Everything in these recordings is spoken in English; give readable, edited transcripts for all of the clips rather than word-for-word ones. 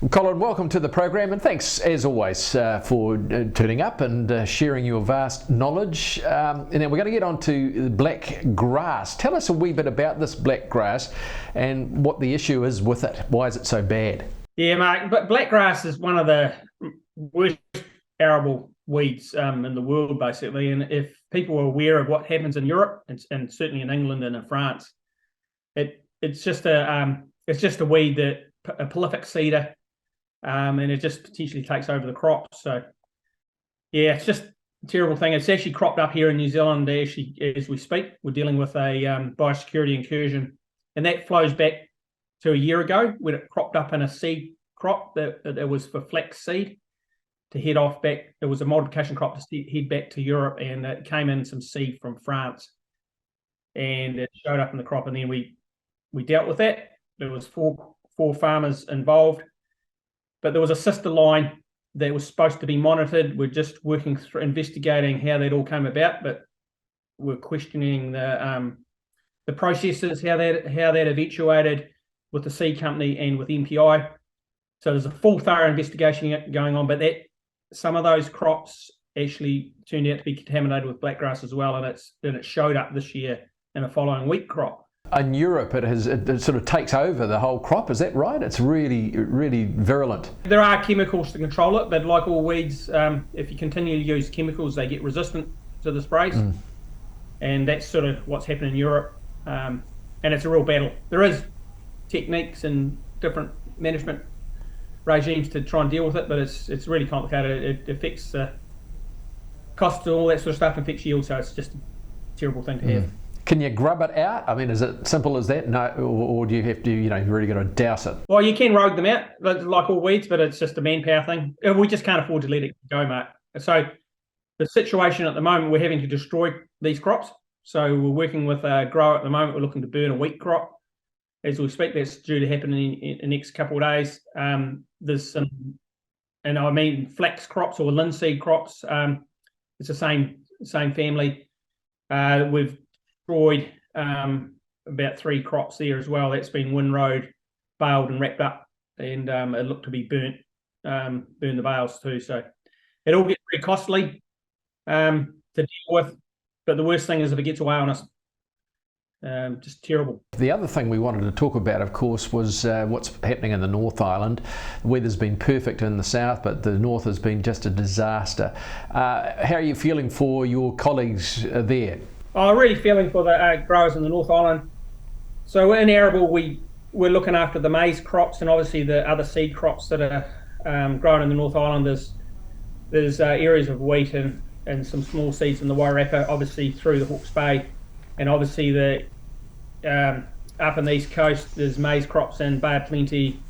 Colin, welcome to the program, and thanks as always for turning up and sharing your vast knowledge. And then we're going to get on to black grass. Tell us a wee bit about this black grass and what the issue is with it. Why is it so bad? Yeah, Mark, but black grass is one of the worst arable weeds in the world, basically. And if people are aware of what happens in Europe and certainly in England and in France, it's just a weed that a prolific seeder. And it just potentially takes over the crops. So, yeah, it's just a terrible thing. It's actually cropped up here in New Zealand actually as we speak. We're dealing with a biosecurity incursion, and that flows back to a year ago when it cropped up in a seed crop that was for flax seed to head off back. It was a multiplication crop to head back to Europe, and it came in some seed from France, and it showed up in the crop, and then we dealt with that. There was four farmers involved. But there was a sister line that was supposed to be monitored. We're just working through investigating how that all came about, but we're questioning the processes, how that eventuated with the seed company and with MPI. So there's a full thorough investigation going on, but some of those crops actually turned out to be contaminated with blackgrass as well, and it showed up this year in a following wheat crop. In Europe, it sort of takes over the whole crop. Is that right? It's really, really virulent. There are chemicals to control it, but like all weeds, if you continue to use chemicals, they get resistant to the sprays. And that's sort of what's happened in Europe. And it's a real battle. There is techniques and different management regimes to try and deal with it, but it's really complicated. It affects costs and all that sort of stuff, and affects yield, so it's just a terrible thing to have. Can you grub it out? I mean, is it simple as that? No, or do you have to, you've really got to douse it? Well, you can rogue them out, like all weeds, but it's just a manpower thing. We just can't afford to let it go, mate. So the situation at the moment, we're having to destroy these crops. So we're working with a grower at the moment. We're looking to burn a wheat crop as we speak. That's due to happen in the next couple of days. There's some, and I mean flax crops or linseed crops. It's the same family. We've destroyed about 3 crops there as well. That's been windrowed, baled and wrapped up, and it looked to be burnt the bales too. So it all gets very costly to deal with, but the worst thing is if it gets away on us. Just terrible. The other thing we wanted to talk about, of course, was what's happening in the North Island. The weather's been perfect in the south, but the north has been just a disaster. How are you feeling for your colleagues there? I'm really feeling for the growers in the North Island. So in arable, we're looking after the maize crops and obviously the other seed crops that are grown in the North Island. There's areas of wheat and some small seeds in the Wairarapa, obviously through the Hawke's Bay, and obviously up in the East Coast, there's maize crops in Bay of Plenty,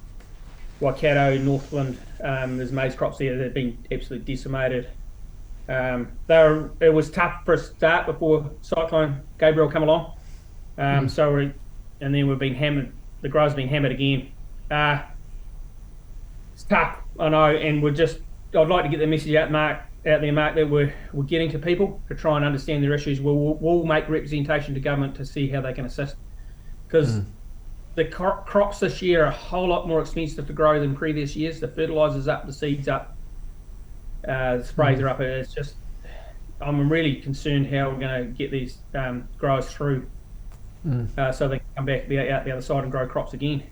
Waikato, Northland. There's maize crops there that have been absolutely decimated. It was tough for a start before Cyclone Gabriel come along. And then we've been hammered. The growers have been hammered again. It's tough, I know, and I'd like to get the message out there, Mark, that we're getting to people to try and understand their issues. We'll make representation to government to see how they can assist, because the crops this year are a whole lot more expensive to grow than previous years. The fertiliser's up, the seeds up. The sprays are up. It's just, I'm really concerned how we're going to get these growers through so they can come back out the other side and grow crops again.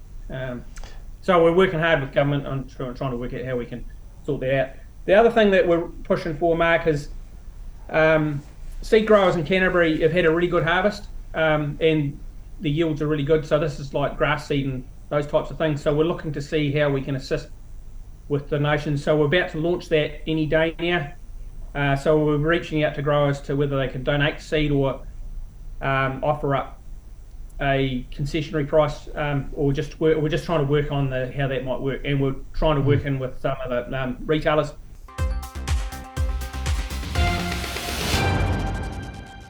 So we're working hard with government on trying to work out how we can sort that out. The other thing that we're pushing for, Mark, is seed growers in Canterbury have had a really good harvest and the yields are really good. So this is like grass seed and those types of things. So we're looking to see how we can assist with donations. So we're about to launch that any day now. So we're reaching out to growers to whether they can donate seed or offer up a concessionary price, or we're just trying to work on how that might work, and we're trying to work in with some of the retailers